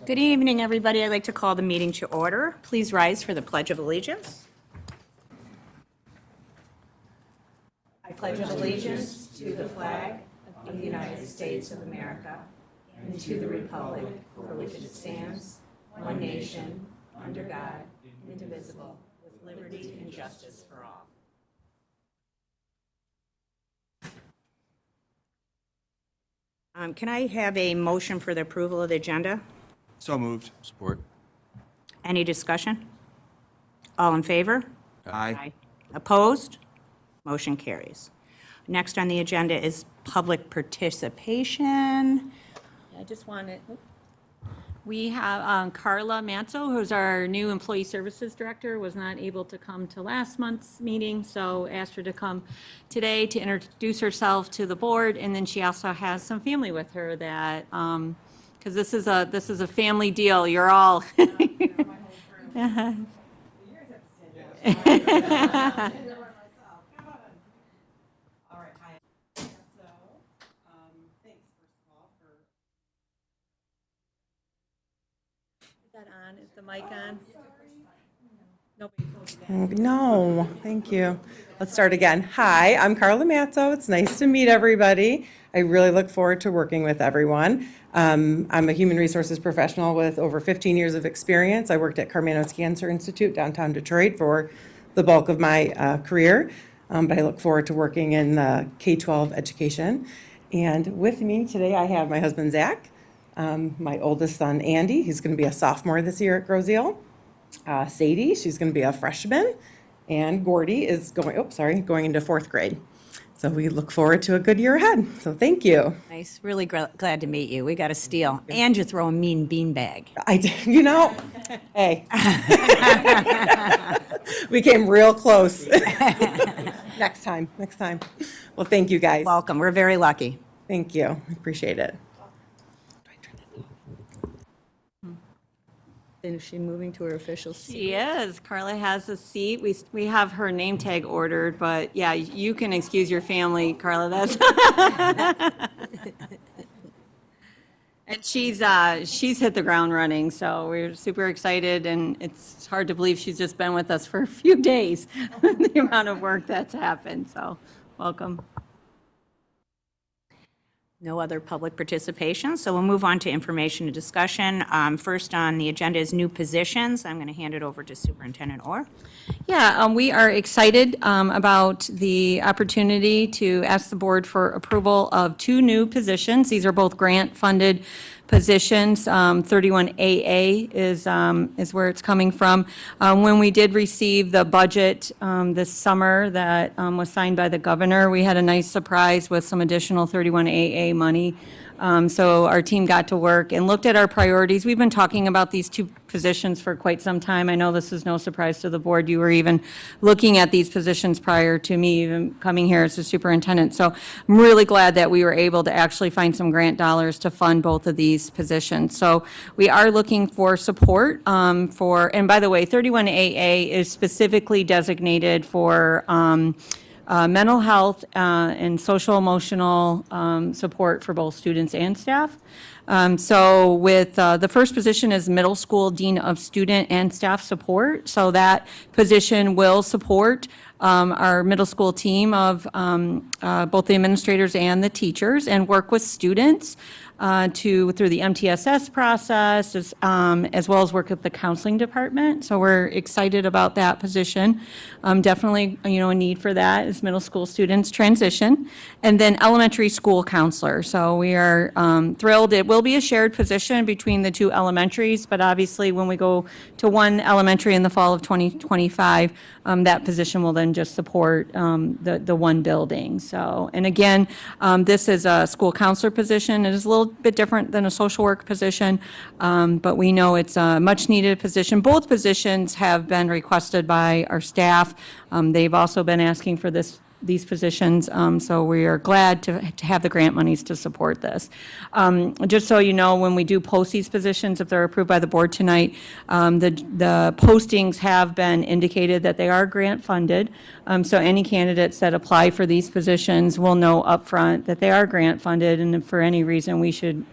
Good evening, everybody. I'd like to call the meeting to order. Please rise for the Pledge of Allegiance. I pledge allegiance to the flag of the United States of America and to the republic for which it stands, one nation, under God, indivisible, with liberty and justice for all. Can I have a motion for the approval of the agenda? So moved. Support. Any discussion? All in favor? Aye. Opposed? Motion carries. Next on the agenda is public participation. I just wanted, we have Carla Manzo, who's our new Employee Services Director, was not able to come to last month's meeting, so asked her to come today to introduce herself to the board, and then she also has some family with her that, because this is a family deal, you're all. All right, hi. So, thanks first of all for. Is that on? Is the mic on? Nobody told you that. No, thank you. Let's start again. Hi, I'm Carla Matzo. It's nice to meet everybody. I really look forward to working with everyone. I'm a human resources professional with over 15 years of experience. I worked at Karmanos Cancer Institute downtown Detroit for the bulk of my career, but I look forward to working in K-12 education. And with me today, I have my husband, Zach, my oldest son, Andy, who's going to be a sophomore this year at Grosse Ile. Sadie, she's going to be a freshman, and Gordy is going into fourth grade. So we look forward to a good year ahead. So thank you. Nice, really glad to meet you. We got a steal. And you throw a mean beanbag. I did, hey. We came real close. Next time. Well, thank you, guys. Welcome, we're very lucky. Thank you. I appreciate it. Is she moving to her official seat? She is. Carla has a seat. We have her name tag ordered, but yeah, you can excuse your family, Carla. That's and she's hit the ground running, so we're super excited, and it's hard to believe she's just been with us for a few days. The amount of work that's happened. So, welcome. No other public participation, so we'll move on to information and discussion. First on the agenda is new positions. I'm going to hand it over to Superintendent Orr. Yeah, we are excited about the opportunity to ask the board for approval of two new positions. These are both grant-funded positions. 31AA is where it's coming from. When we did receive the budget this summer that was signed by the governor, we had a nice surprise with some additional 31AA money. So our team got to work and looked at our priorities. We've been talking about these two positions for quite some time. I know this is no surprise to the board. You were even looking at these positions prior to me even coming here as a superintendent. So I'm really glad that we were able to actually find some grant dollars to fund both of these positions. So we are looking for support and by the way, 31AA is specifically designated for mental health and social emotional support for both students and staff. So with the first position is middle school dean of student and staff support. So that position will support our middle school team of both the administrators and the teachers and work with students through the MTSS process as well as work with the counseling department. So we're excited about that position. Definitely, a need for that as middle school students transition. And then elementary school counselor. So we are thrilled. It will be a shared position between the two elementaries, but obviously when we go to one elementary in the fall of 2025, that position will then just support the one building. So, and again, this is a school counselor position. It is a little bit different than a social work position, but we know it's a much needed position. Both positions have been requested by our staff. They've also been asking for this these positions, so we are glad to have the grant monies to support this. Just so you know, when we do post these positions, if they're approved by the board tonight, the postings have been indicated that they are grant funded. So any candidates that apply for these positions will know upfront that they are grant funded, and if for any reason we should,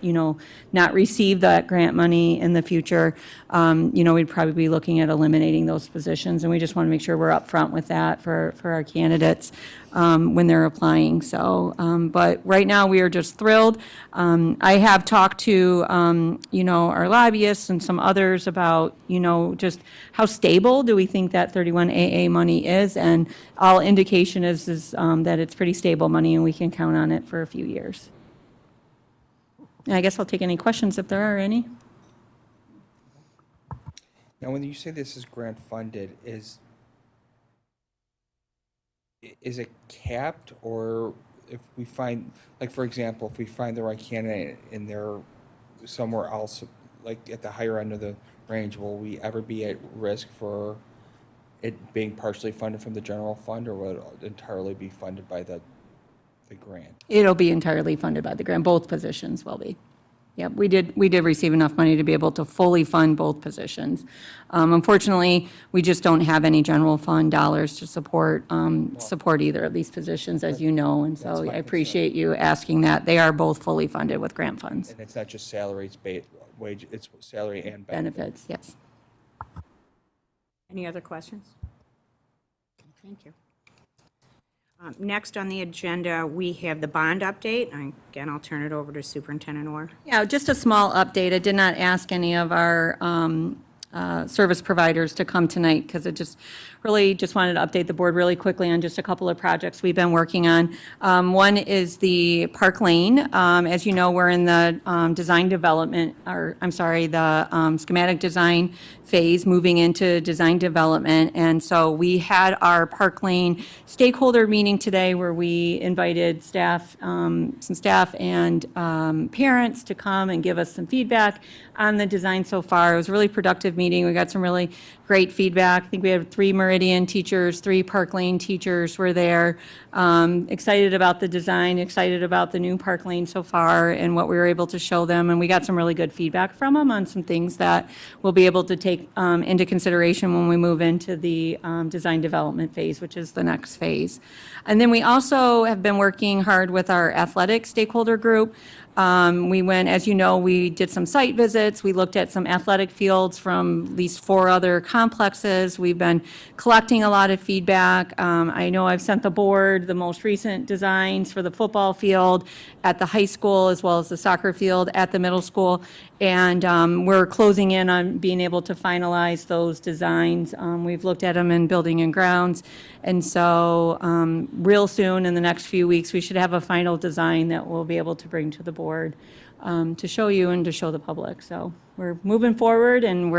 not receive that grant money in the future, we'd probably be looking at eliminating those positions, and we just want to make sure we're upfront with that for our candidates when they're applying. So, but right now, we are just thrilled. I have talked to, our lobbyists and some others about, just how stable do we think that 31AA money is, and all indication is that it's pretty stable money, and we can count on it for a few years. And I guess I'll take any questions if there are any. Now, when you say this is grant funded, is it capped, or if we find, like, for example, if we find the right candidate and they're somewhere else, like at the higher end of the range, will we ever be at risk for it being partially funded from the general fund, or will it entirely be funded by the grant? It'll be entirely funded by the grant. Both positions will be. Yeah, we did receive enough money to be able to fully fund both positions. Unfortunately, we just don't have any general fund dollars to support either of these positions, as you know, and That's so my I appreciate you asking that. They are both fully funded with grant funds. And it's not just salary, it's wage, it's salary and benefits. Benefits, yes. Any other questions? Thank you. Next on the agenda, we have the bond update. Again, I'll turn it over to Superintendent Orr. Yeah, just a small update. I did not ask any of our service providers to come tonight because it just wanted to update the board really quickly on just a couple of projects we've been working on. One is the Park Lane. As you know, we're in the design development, the schematic design phase, moving into design development. And so we had our Park Lane stakeholder meeting today where we invited some staff and parents to come and give us some feedback on the design so far. It was a really productive meeting. We got some really great feedback. I think we had 3 Meridian teachers, 3 Park Lane teachers were there. Excited about the design, excited about the new Park Lane so far and what we were able to show them. And we got some really good feedback from them on some things that we'll be able to take into consideration when we move into the design development phase, which is the next phase. And then we also have been working hard with our athletic stakeholder group. We went, as you know, we did some site visits. We looked at some athletic fields from at least 4 other complexes. We've been collecting a lot of feedback. I know I've sent the board the most recent designs for the football field at the high school as well as the soccer field at the middle school. And we're closing in on being able to finalize those designs. We've looked at them in building and grounds. And so real soon, in the next few weeks, we should have a final design that we'll be able to bring to the board to show you and to show the public. So we're moving forward, and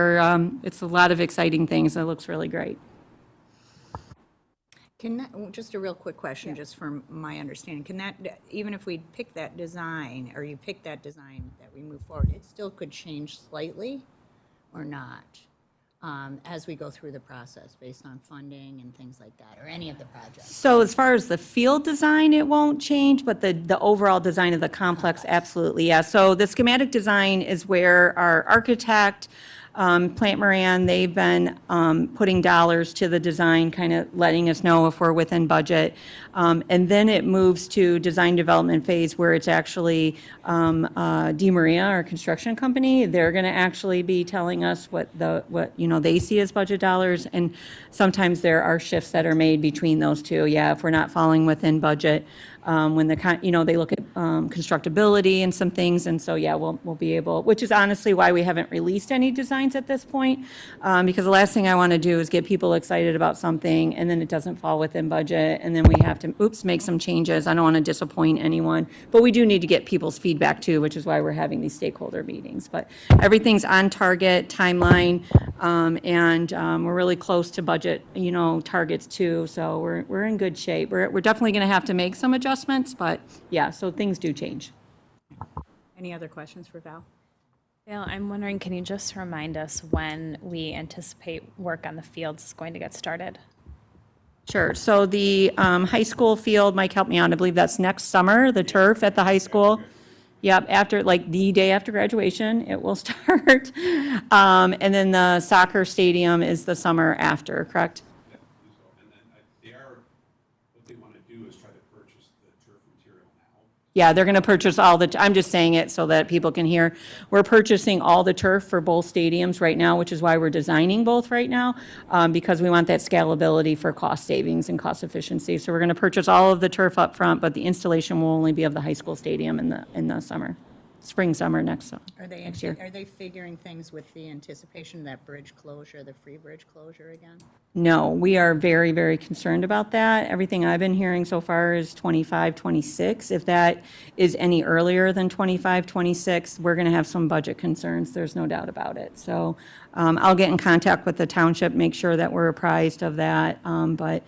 it's a lot of exciting things. It looks really great. Just a real quick question, just from my understanding, even if we pick that design, or you pick that design that we move forward, it still could change slightly or not as we go through the process based on funding and things like that, or any of the projects? So as far as the field design, it won't change, but the overall design of the complex, absolutely, yeah. So the schematic design is where our architect, Plant Moran, they've been putting dollars to the design, kind of letting us know if we're within budget. And then it moves to design development phase where it's actually Di Maria, our construction company. They're going to actually be telling us what they see as budget dollars. And sometimes there are shifts that are made between those two. Yeah, if we're not falling within budget, when they look at constructability and some things, and so yeah, we'll be able, which is honestly why we haven't released any designs at this point, because the last thing I want to do is get people excited about something and then it doesn't fall within budget, and then we have to make some changes. I don't want to disappoint anyone, but we do need to get people's feedback too, which is why we're having these stakeholder meetings. But everything's on target, timeline, and we're really close to budget, targets too. So we're in good shape. We're definitely going to have to make some adjustments, but yeah, so things do change. Any other questions for Val? Val, I'm wondering, can you just remind us when we anticipate work on the fields is going to get started? Sure. So the high school field, Mike, help me out, I believe that's next summer, the turf at the high school. Yep, after, like, the day after graduation, it will start. And then the soccer stadium is the summer after, correct? And then they are, what they want to do is try to purchase the turf material now. Yeah, they're going to purchase all the, I'm just saying it so that people can hear. We're purchasing all the turf for both stadiums right now, which is why we're designing both right now, because we want that scalability for cost savings and cost efficiency. So we're going to purchase all of the turf up front, but the installation will only be of the high school stadium in the summer, spring, summer next year. Are they figuring things with the anticipation of that bridge closure, the free bridge closure again? No, we are very, very concerned about that. Everything I've been hearing so far is 25, 26. If that is any earlier than 25, 26, we're going to have some budget concerns. There's no doubt about it. So I'll get in contact with the township, make sure that we're apprised of that. But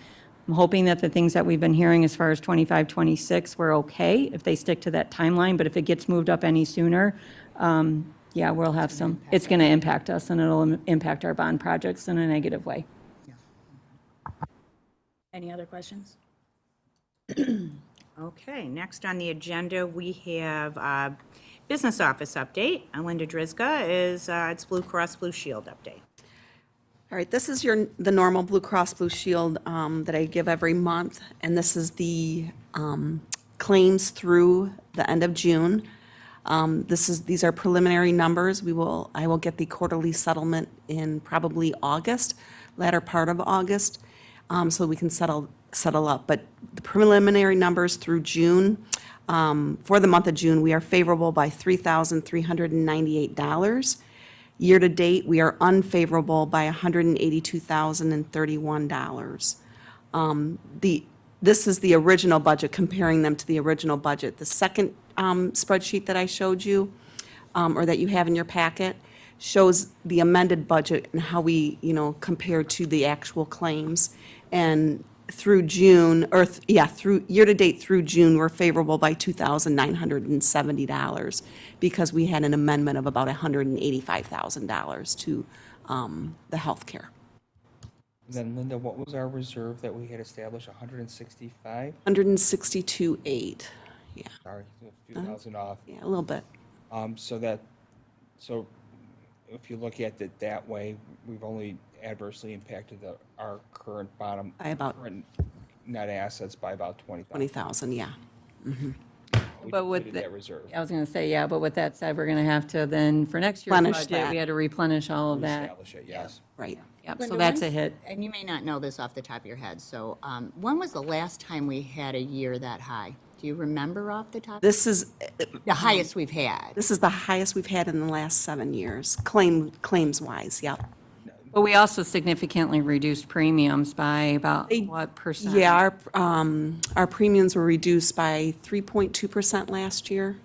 I'm hoping that the things that we've been hearing as far as 25, 26, we're okay if they stick to that timeline. But if it gets moved up any sooner, yeah, we'll have some, it's going to impact us and it'll impact our bond projects in a negative way. Any other questions? Okay, next on the agenda, we have business office update. Linda Drizga is, it's Blue Cross Blue Shield update. All right, this is the normal Blue Cross Blue Shield that I give every month, and this is the claims through the end of June. These are preliminary numbers. I will get the quarterly settlement in probably August, latter part of August, so we can settle up. But the preliminary numbers through June, for the month of June, we are favorable by $3,398. Year-to-date, we are unfavorable by $182,031. This is the original budget, comparing them to the original budget. The second spreadsheet that I showed you, or that you have in your packet, shows the amended budget and how we, compare to the actual claims. And through June, through year-to-date through June, we're favorable by $2,970 because we had an amendment of about $185,000 to the healthcare. Then Linda, what was our reserve that we had established, 165? 162.8, yeah, Sorry, a few thousand off. yeah, a little bit. So if you look at it that way, we've only adversely impacted our current bottom. By about- current net assets by about 20,000. 20,000, yeah. We But with depleted the- that reserve. I was going to say, yeah, but with that said, we're going to have to then, for next year's Replenish budget, that. we had to replenish all of that. Establish it, yes. Right. Yep, so Linda, that's a when's- hit. And you may not know this off the top of your head, so when was the last time we had a year that high? Do you remember off the top? This is The highest we've had. the highest we've had in the last 7 years, claims-wise, yeah. But we also significantly reduced premiums by about They- what percent? Yeah, our premiums were reduced by 3.2% last year.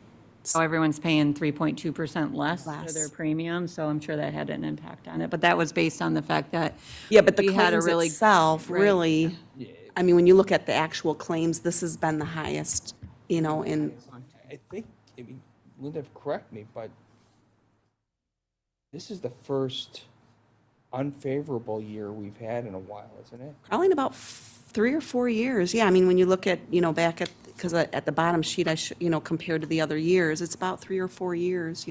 So everyone's paying 3.2% less for Less. their premium, so I'm sure that had an impact on it. But that was based on the fact that Yeah, but the we had a claims really itself, right. really, I mean, when you look at the actual claims, this has been the highest, in, I think, Linda, correct me, but this is the first unfavorable year we've had in a while, isn't it? probably in about 3 or 4 years. Yeah, I mean, when you look at, back at, because at the bottom sheet, compared to the other years, it's about 3 or 4 years,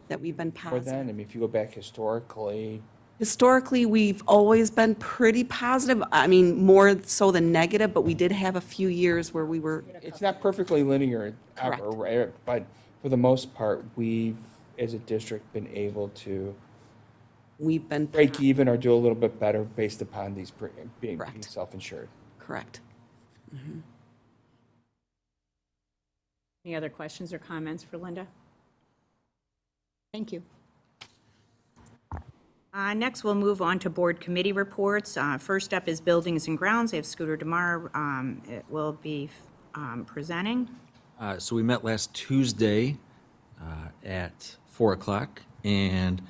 that we've been Or positive. then, if you go back historically, Historically, we've always been pretty positive. I mean, more so than negative, but we did have a few years where we were, it's not perfectly linear Correct. ever, right? But for the most part, we've, as a district, been able to we've been. break even or do a little bit better based upon these being Correct. self-insured. Correct. Any other questions or comments for Linda? Thank you. Next, we'll move on to board committee reports. First up is Buildings and Grounds. I have Scooter Demar. It will be presenting. So we met last Tuesday at 4 o'clock and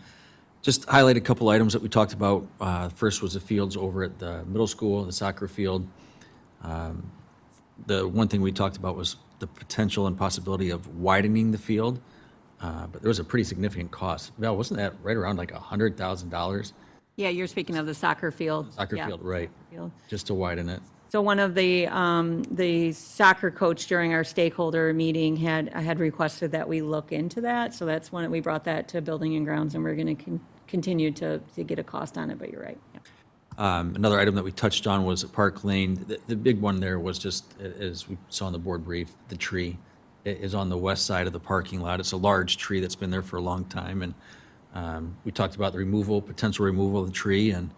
just highlight a couple items that we talked about. First was the fields over at the middle school, the soccer field. The one thing we talked about was the potential and possibility of widening the field, but there was a pretty significant cost. Val, wasn't that right around like $100,000? Yeah, you're speaking of the soccer field. Soccer Yeah. field, right, Field. just to widen it. So one of the soccer coach during our stakeholder meeting had requested that we look into that. So that's when we brought that to Building and Grounds, and we're going to continue to get a cost on it, but you're right. Yeah. Another item that we touched on was at Park Lane. The big one there was just, as we saw in the board brief, the tree. It is on the west side of the parking lot. It's a large tree that's been there for a long time, and we talked about the potential removal of the tree, and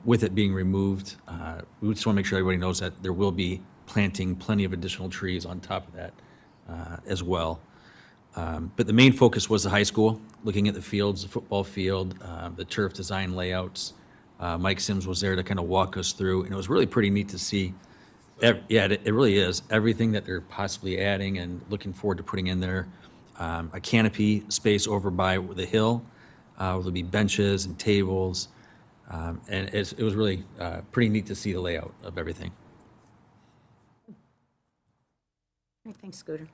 with it being removed, we just want to make sure everybody knows that there will be planting plenty of additional trees on top of that as well. But the main focus was the high school, looking at the fields, the football field, the turf design layouts. Mike Sims was there to kind of walk us through, and it was really pretty neat to see. Yeah, it really is. Everything that they're possibly adding and looking forward to putting in there. A canopy space over by the hill, where there'll be benches and tables. And it was really pretty neat to see the layout of everything. Great, thanks, Scooter.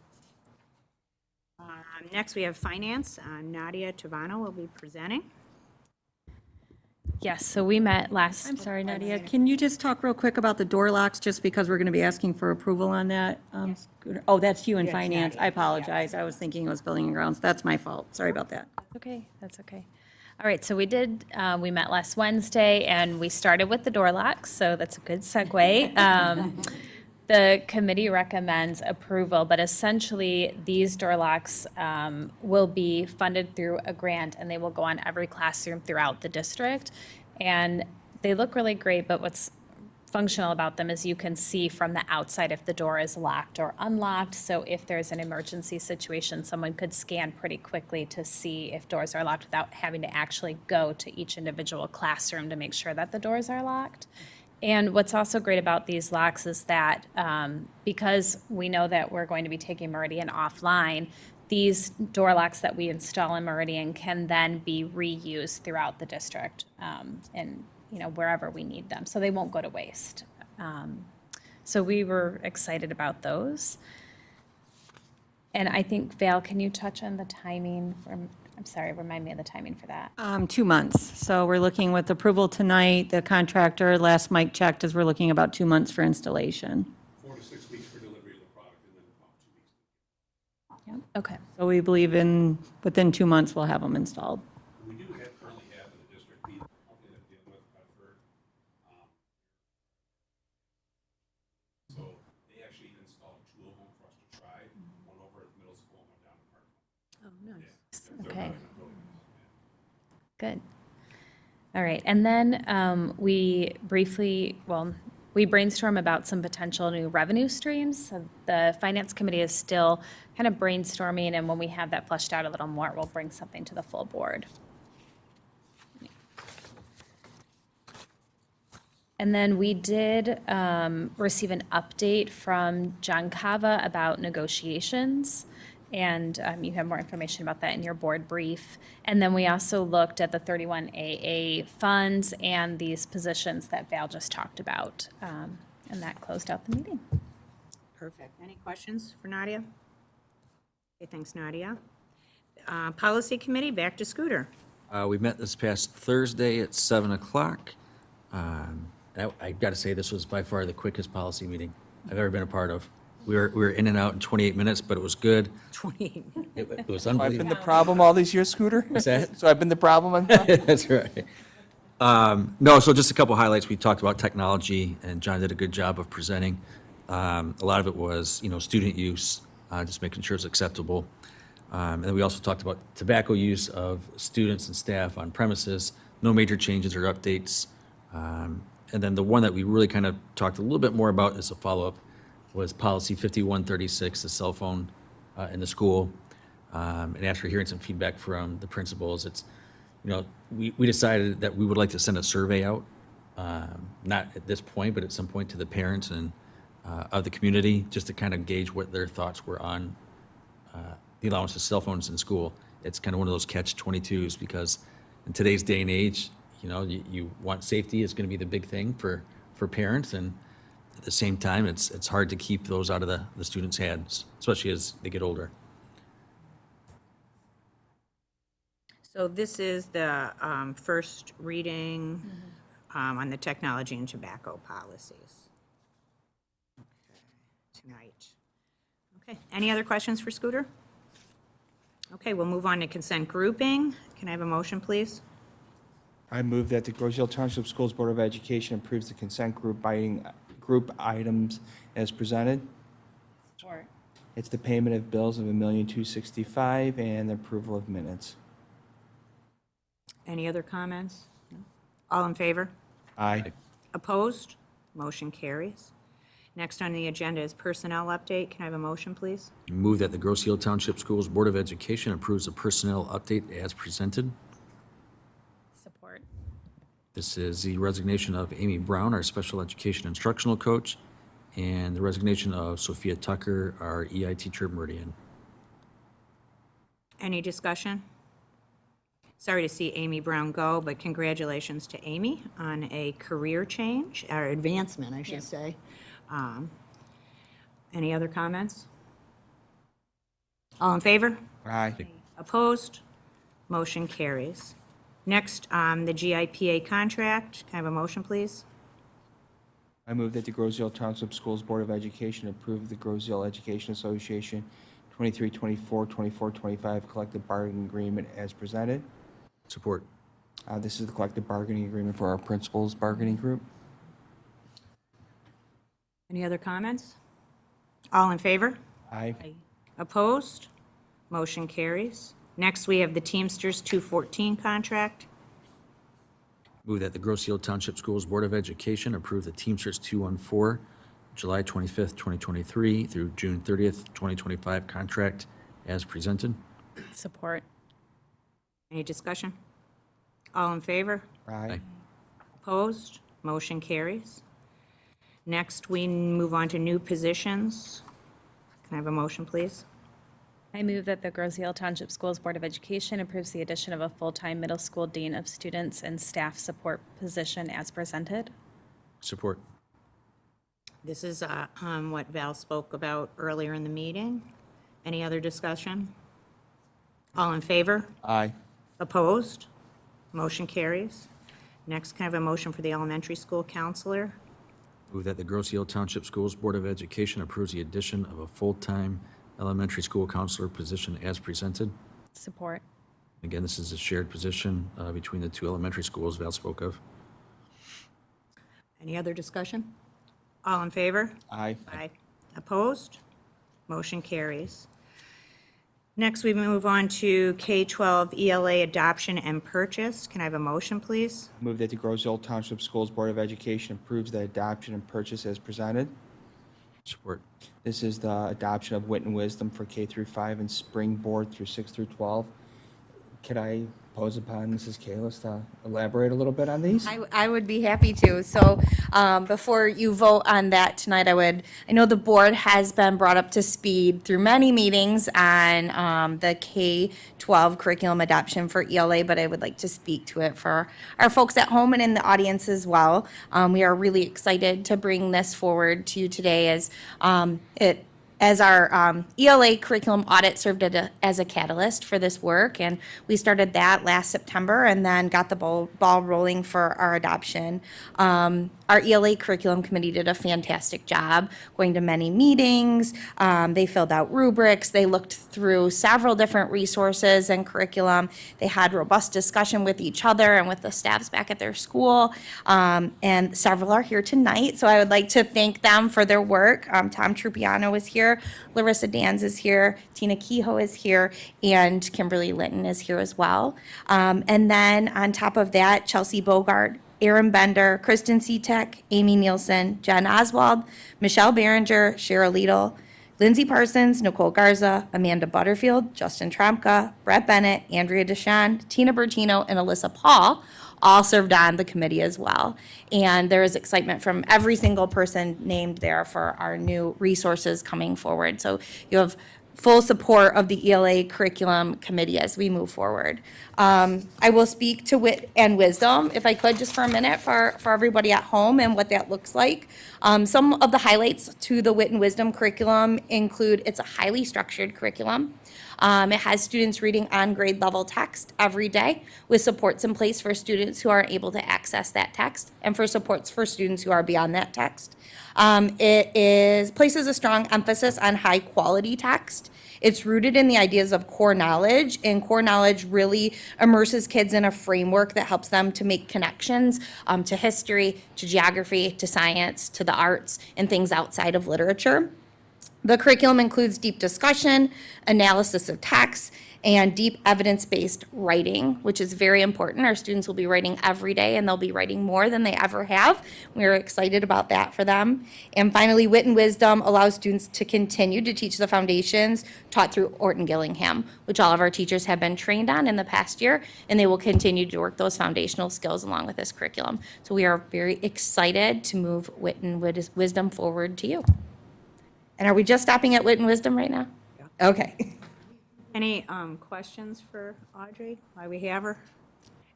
Next, we have Finance. Nadia Tavano will be presenting. Yes, so we met last. I'm sorry, Nadia, can you just talk real quick about the door locks, just because we're going to be asking for approval on that? Scooter? Oh, that's you in finance. I apologize. I was thinking it was Building and Grounds. That's my fault. Sorry about that. Okay, that's okay. All right, so we met last Wednesday, and we started with the door locks, so that's a good segue. The committee recommends approval, but essentially, these door locks will be funded through a grant, and they will go on every classroom throughout the district. And they look really great, but what's functional about them is you can see from the outside if the door is locked or unlocked. So if there's an emergency situation, someone could scan pretty quickly to see if doors are locked without having to actually go to each individual classroom to make sure that the doors are locked. And what's also great about these locks is that because we know that we're going to be taking Meridian offline, these door locks that we install in Meridian can then be reused throughout the district and wherever we need them, so they won't go to waste. So we were excited about those. And I think, Val, can you touch on the timing? I'm sorry, remind me of the timing for that. 2 months. So we're looking with approval tonight. The contractor, last Mike checked, is we're looking about 2 months for installation. 4 to 6 weeks for delivery of the product, and then about 2 weeks. Okay. So we believe within 2 months, we'll have them installed. We do currently have in the district, the company that we're dealing with, Bedford. So they actually installed 2 of them for us to try, one over at the middle school and one down at Park. Oh, nice. Okay. Good. All right. And then we brainstorm about some potential new revenue streams. So the Finance Committee is still kind of brainstorming, and when we have that fleshed out a little more, we'll bring something to the full board. And then we did receive an update from John Cava about negotiations. And you have more information about that in your board brief. And then we also looked at the 31AA funds and these positions that Val just talked about. And that closed out the meeting. Perfect. Any questions for Nadia? Okay, thanks, Nadia. Policy Committee, back to Scooter. We met this past Thursday at 7 o'clock. I got to say, this was by far the quickest policy meeting I've ever been a part of. We were in and out in 28 minutes, but it was good. 28. It was So I've been unbelievable. the problem all these years, Scooter? What's that? So I've been the problem? That's right. No, so just a couple highlights. We talked about technology, and John did a good job of presenting. A lot of it was, student use, just making sure it's acceptable. And then we also talked about tobacco use of students and staff on premises, no major changes or updates. And then the one that we really kind of talked a little bit more about as a follow-up was policy 5136, the cell phone in the school. And after hearing some feedback from the principals, it's, we decided that we would like to send a survey out, not at this point, but at some point to the parents and of the community, just to kind of gauge what their thoughts were on the allowance of cell phones in school. It's kind of one of those catch-22s, because in today's day and age, you want safety is going to be the big thing for parents, and at the same time, it's hard to keep those out of the students' hands, especially as they get older. So this is the first reading on the technology and tobacco policies tonight. Okay, any other questions for Scooter? Okay, we'll move on to consent grouping. Can I have a motion, please? I move that the Groseal Township Schools Board of Education approves the consent group items as presented. Support. It's the payment of bills of $1,265,000 and the approval of minutes. Any other comments? No? All in favor? Aye. Opposed? Motion carries. Next on the agenda is personnel update. Can I have a motion, please? Move that the Grosse Ile Township Schools Board of Education approves the personnel update as presented. Support. This is the resignation of Amy Brown, our special education instructional coach, and the resignation of Sophia Tucker, our EI teacher Meridian. Any discussion? Sorry to see Amy Brown go, but congratulations to Amy on a career change, or advancement, I should say. Any other comments? All in favor? Aye. Opposed? Motion carries. Next, the GIPA contract. Can I have a motion, please? I move that the Groseal Township Schools Board of Education approve the Groseal Education Association 23-24, 24-25 collective bargaining agreement as presented. Support. This is the collective bargaining agreement for our principals bargaining group. Any other comments? All in favor? Aye. Opposed? Motion carries. Next, we have the Teamsters 214 contract. Move that the Grosse Ile Township Schools Board of Education approve the Teamsters 214, July 25th, 2023 through June 30th, 2025 contract as presented. Support. Any discussion? All in favor? Aye. Opposed? Motion carries. Next, we move on to new positions. Can I have a motion, please? I move that the Grosse Ile Township Schools Board of Education approves the addition of a full-time middle school dean of students and staff support position as presented. Support. This is what Val spoke about earlier in the meeting. Any other discussion? All in favor? Aye. Opposed? Motion carries. Next, can I have a motion for the elementary school counselor? Move that the Grosse Ile Township Schools Board of Education approves the addition of a full-time elementary school counselor position as presented. Support. Again, this is a shared position between the two elementary schools Val spoke of. Any other discussion? All in favor? Aye. Aye. Opposed? Motion carries. Next, we move on to K-12 ELA adoption and purchase. Can I have a motion, please? Move that the Groseal Township Schools Board of Education approves the adoption and purchase as presented. Support. This is the adoption of Wit and Wisdom for K through 5 and Springboard through 6 through 12. Could I pose upon Mrs. Kalis to elaborate a little bit on these? I would be happy to. So before you vote on that tonight, I know the board has been brought up to speed through many meetings on the K-12 curriculum adoption for ELA, but I would like to speak to it for our folks at home and in the audience as well. We are really excited to bring this forward to you today as our ELA curriculum audit served as a catalyst for this work, and we started that last September and then got the ball rolling for our adoption. Our ELA curriculum committee did a fantastic job going to many meetings. They filled out rubrics. They looked through several different resources and curriculum. They had robust discussion with each other and with the staffs back at their school. And several are here tonight, so I would like to thank them for their work. Tom Trupiano is here, Larissa Danz is here, Tina Kehoe is here, and Kimberly Linton is here as well. And then on top of that, Chelsea Bogart, Aaron Bender, Kristen Seatek, Amy Nielsen, Jen Oswald, Michelle Behringer, Cheryl Liedl, Lindsay Parsons, Nicole Garza, Amanda Butterfield, Justin Tromka, Brett Bennett, Andrea Deschamps, Tina Bertino, and Alyssa Paul all served on the committee as well. And there is excitement from every single person named there for our new resources coming forward. So you have full support of the ELA curriculum committee as we move forward. I will speak to Wit and Wisdom, if I could, just for a minute for everybody at home and what that looks like. Some of the highlights to the Wit and Wisdom curriculum include it's a highly structured curriculum. It has students reading on grade level text every day with supports in place for students who aren't able to access that text and for supports for students who are beyond that text. Places a strong emphasis on high quality text. It's rooted in the ideas of core knowledge, and core knowledge really immerses kids in a framework that helps them to make connections to history, to geography, to science, to the arts, and things outside of literature. The curriculum includes deep discussion, analysis of text, and deep evidence-based writing, which is very important. Our students will be writing every day, and they'll be writing more than they ever have. We're excited about that for them. And finally, Wit and Wisdom allows students to continue to teach the foundations taught through Orton Gillingham, which all of our teachers have been trained on in the past year, and they will continue to work those foundational skills along with this curriculum. So we are very excited to move Wit and Wisdom forward to you. And are we just stopping at Wit and Wisdom right now? Yeah. Okay. Any questions for Audrey while we have her?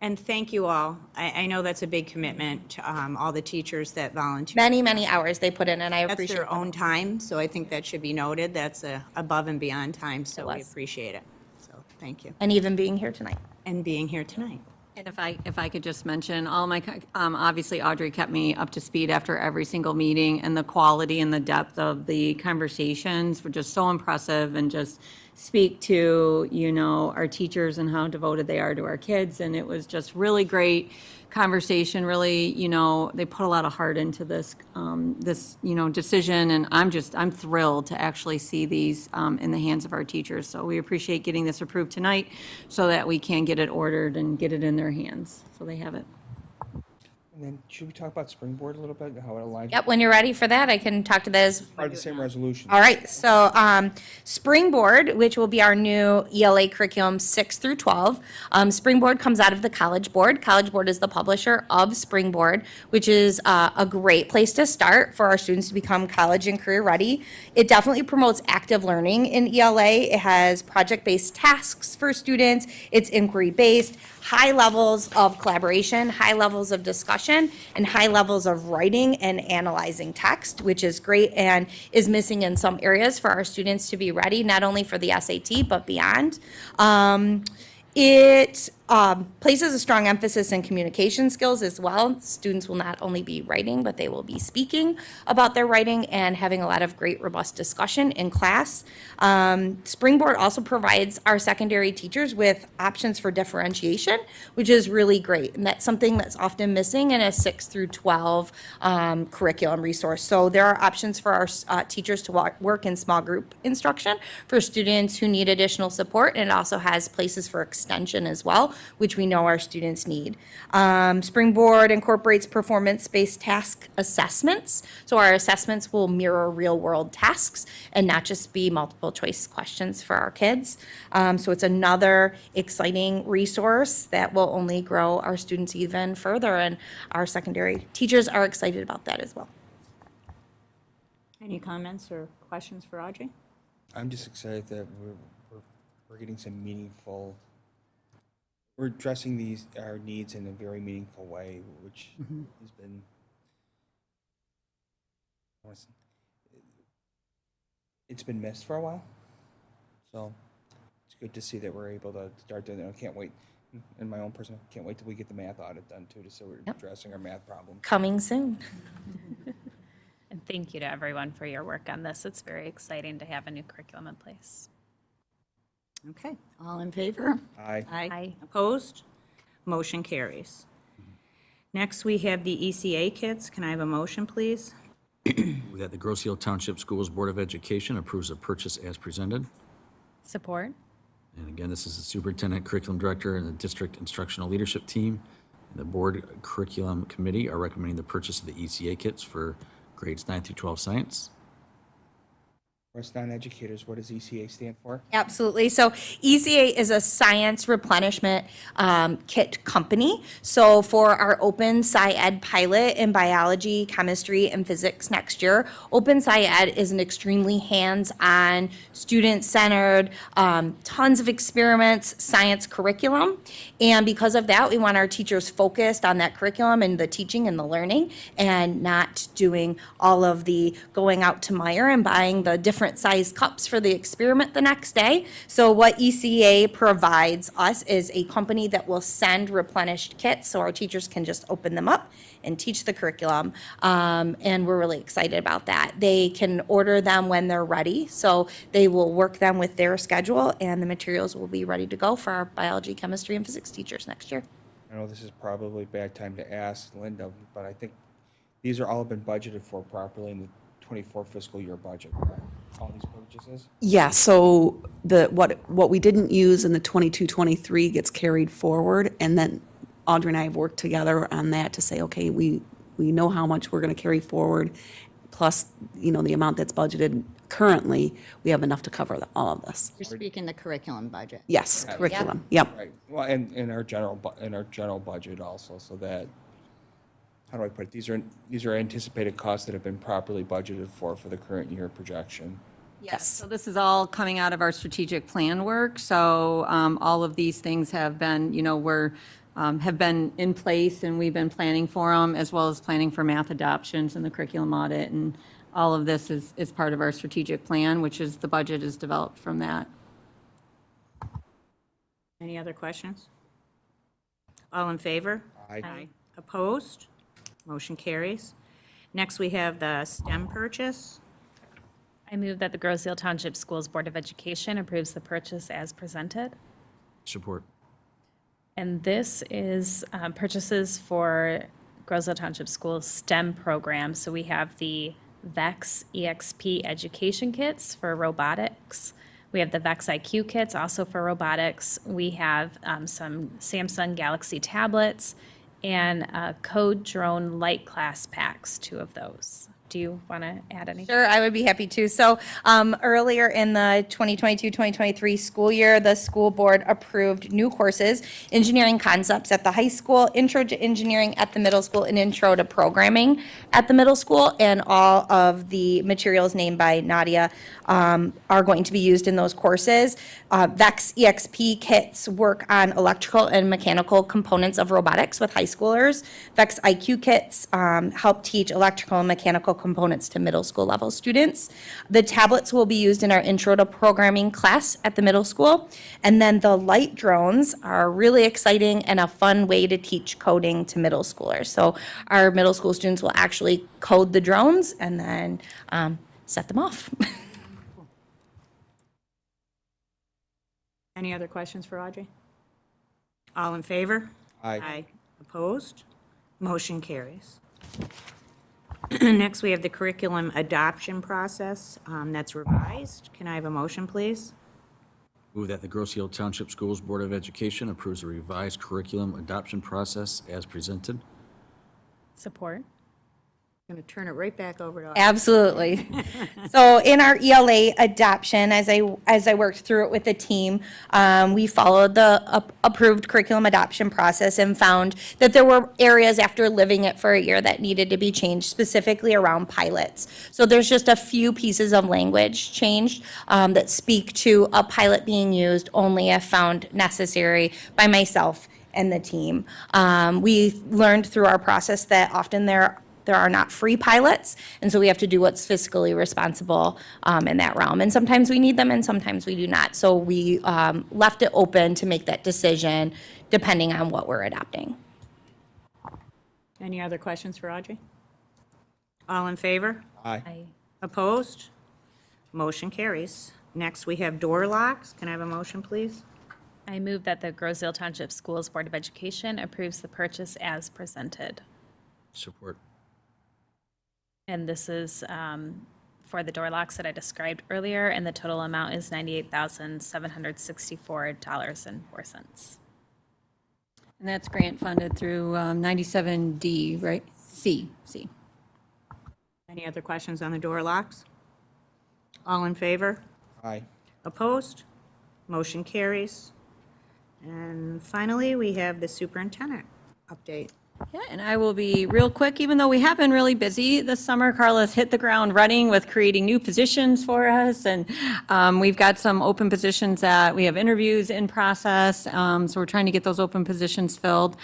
And thank you all. I know that's a big commitment to all the teachers that volunteer. Many, many hours they put in, and I That's appreciate their that. own time, so I think that should be noted. That's above and beyond time, so we was. appreciate it. So, thank you. And even being here tonight. And being here tonight. And if I could just mention, all my, obviously Audrey kept me up to speed after every single meeting, and the quality and the depth of the conversations were just so impressive, and just speak to, you know, our teachers and how devoted they are to our kids. And it was just really great conversation, really, you know, they put a lot of heart into this, you know, decision. And I'm thrilled to actually see these in the hands of our teachers. So we appreciate getting this approved tonight so that we can get it ordered and get it in their hands, so they have it. And then should we talk about Springboard a little bit, how it aligns? Yep, when you're ready for that, I can talk to those. Part of the same resolution. All right, so Springboard, which will be our new ELA curriculum 6 through 12. Springboard comes out of the College Board. College Board is the publisher of Springboard, which is a great place to start for our students to become college and career ready. It definitely promotes active learning in ELA. It has project-based tasks for students. It's inquiry-based, high levels of collaboration, high levels of discussion, and high levels of writing and analyzing text, which is great and is missing in some areas for our students to be ready, not only for the SAT, but beyond. It places a strong emphasis in communication skills as well. Students will not only be writing, but they will be speaking about their writing and having a lot of great, robust discussion in class. Springboard also provides our secondary teachers with options for differentiation, which is really great. And that's something that's often missing in a 6 through 12 curriculum resource. So there are options for our teachers to work in small group instruction for students who need additional support. And it also has places for extension as well, which we know our students need. Springboard incorporates performance-based task assessments. So our assessments will mirror real-world tasks and not just be multiple choice questions for our kids. So it's another exciting resource that will only grow our students even further, and our secondary teachers are excited about that as well. Any comments or questions for Audrey? I'm just excited that we're getting some meaningful, we're addressing our needs in a very meaningful way, which has been, it's been missed for a while. So it's good to see that we're able to start doing it. I can't wait, in my own personal, can't wait till we get the math audit done too, so we're addressing our math problem. Coming soon. And thank you to everyone for your work on this. It's very exciting to have a new curriculum in place. Okay, all in favor? Aye. Aye. Opposed? Motion carries. Next, we have the ECA kits. Can I have a motion, please? That the Grosse Ile Township Schools Board of Education approves the purchase as presented. Support? And again, this is the superintendent, curriculum director, and the district instructional leadership team. And the board curriculum committee are recommending the purchase of the ECA kits for grades 9 through 12 science. For us non-educators, what does ECA stand for? Absolutely. So ECA is a science replenishment kit company. So for our Open SciEd pilot in biology, chemistry, and physics next year, Open SciEd is an extremely hands-on, student-centered, tons of experiments, science curriculum. And because of that, we want our teachers focused on that curriculum and the teaching and the learning, and not doing all of the going out to Meijer and buying the different different size cups for the experiment the next day. So what ECA provides us is a company that will send replenished kits, so our teachers can just open them up and teach the curriculum. And we're really excited about that. They can order them when they're ready, so they will work them with their schedule, and the materials will be ready to go for our biology, chemistry, and physics teachers next year. I know this is probably a bad time to ask Linda, but I think these are all been budgeted for properly in the 24 fiscal year budget, correct? All these purchases? Yeah, so what we didn't use in the 22-23 gets carried forward, and then Audrey and I have worked together on that to say, okay, we know how much we're gonna carry forward, plus, the amount that's budgeted currently, we have enough to cover all of this. You're speaking the curriculum budget. Yes, curriculum, yep. Right, well, and in our general budget also, so that, how do I put it, these are anticipated costs that have been properly budgeted for the current year projection. Yes. So this is all coming out of our strategic plan work, so all of these things have been, have been in place, and we've been planning for them, as well as planning for math adoptions and the curriculum audit, and all of this is part of our strategic plan, which is, the budget is developed from that. Any other questions? All in favor? Aye. Opposed? Motion carries. Next, we have the STEM purchase. I move that the Groseal Township Schools Board of Education approves the purchase as presented. Support. And this is purchases for Groseal Township Schools STEM program. So we have the VEX EXP education kits for robotics. We have the VEX IQ kits also for robotics. We have some Samsung Galaxy tablets and Code Drone Light Class packs, 2 of those. Do you want to add anything? Sure, I would be happy to. So earlier in the 2022-2023 school year, the school board approved new courses, Engineering Concepts at the high school, Intro to Engineering at the middle school, and Intro to Programming at the middle school. And all of the materials named by Nadia are going to be used in those courses. VEX EXP kits work on electrical and mechanical components of robotics with high schoolers. VEX IQ kits help teach electrical and mechanical components to middle school level students. The tablets will be used in our Intro to Programming class at the middle school. And then the light drones are really exciting and a fun way to teach coding to middle schoolers. So our middle school students will actually code the drones and then set them off. Any other questions for Audrey? All in favor? Aye. Opposed? Motion carries. Next, we have the curriculum adoption process that's revised. Can I have a motion, please? Move that the Groseal Township Schools Board of Education approves the revised curriculum adoption process as presented. Support. I'm going to turn it right back over to Audrey. Absolutely. So in our ELA adoption, as I worked through it with the team, we followed the approved curriculum adoption process and found that there were areas after living it for a year that needed to be changed, specifically around pilots. So there's just a few pieces of language changed that speak to a pilot being used only if found necessary by myself and the team. We learned through our process that often there are not free pilots, and so we have to do what's fiscally responsible in that realm. And sometimes we need them and sometimes we do not. So we left it open to make that decision depending on what we're adopting. Any other questions for Audrey? All in favor? Aye. Opposed? Motion carries. Next, we have door locks. Can I have a motion, please? I move that the Groseal Township Schools Board of Education approves the purchase as presented. Support. And this is for the door locks that I described earlier, and the total amount is $98,764.04. And that's grant funded through 97D, right? C. Any other questions on the door locks? All in favor? Aye. Opposed? Motion carries. And finally, we have the superintendent update. Yeah, and I will be real quick, even though we have been really busy this summer. Carla's hit the ground running with creating new positions for us, and we've got some open positions that we have interviews in process, so we're trying to get those open positions filled.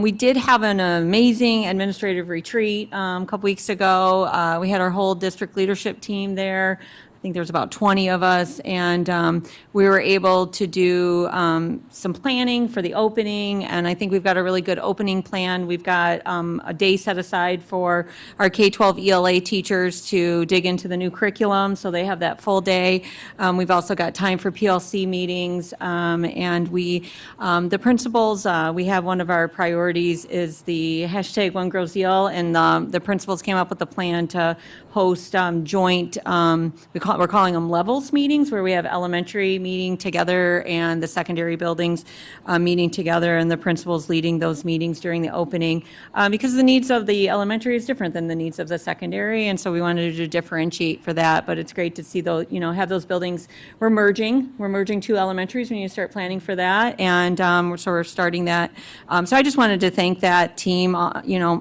We did have an amazing administrative retreat a couple weeks ago. We had our whole district leadership team there. I think there's about 20 of us, and we were able to do some planning for the opening, and I think we've got a really good opening plan. We've got a day set aside for our K-12 ELA teachers to dig into the new curriculum, so they have that full day. We've also got time for PLC meetings, and the principals, we have one of our priorities is the hashtag One Grows EL, and the principals came up with a plan to host joint, we're calling them levels meetings, where we have elementary meeting together and the secondary buildings meeting together, and the principals leading those meetings during the opening, because the needs of the elementary is different than the needs of the secondary, and so we wanted to differentiate for that. But it's great to see those, have those buildings. We're merging 2 elementaries when you start planning for that, and so we're starting that. So I just wanted to thank that team,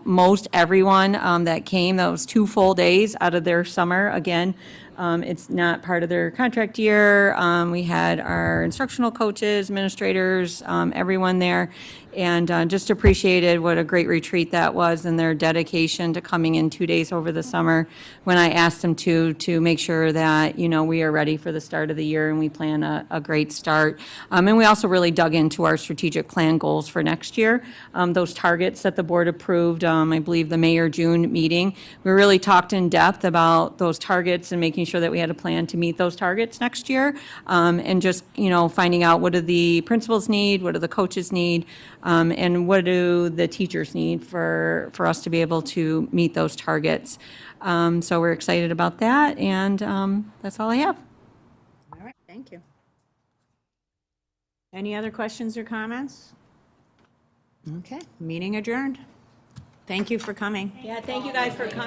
most everyone that came. That was 2 full days out of their summer. Again, it's not part of their contract year. We had our instructional coaches, administrators, everyone there, and just appreciated what a great retreat that was, and their dedication to coming in 2 days over the summer when I asked them to make sure that, we are ready for the start of the year and we plan a great start. And we also really dug into our strategic plan goals for next year. Those targets that the board approved, I believe the May or June meeting, we really talked in depth about those targets and making sure that we had a plan to meet those targets next year. And just, finding out what do the principals need, what do the coaches need, and what do the teachers need for us to be able to meet those targets. So we're excited about that, and that's all I have. All right, thank you. Any other questions or comments? Okay, meeting adjourned. Thank you for coming. Yeah, thank you guys for coming.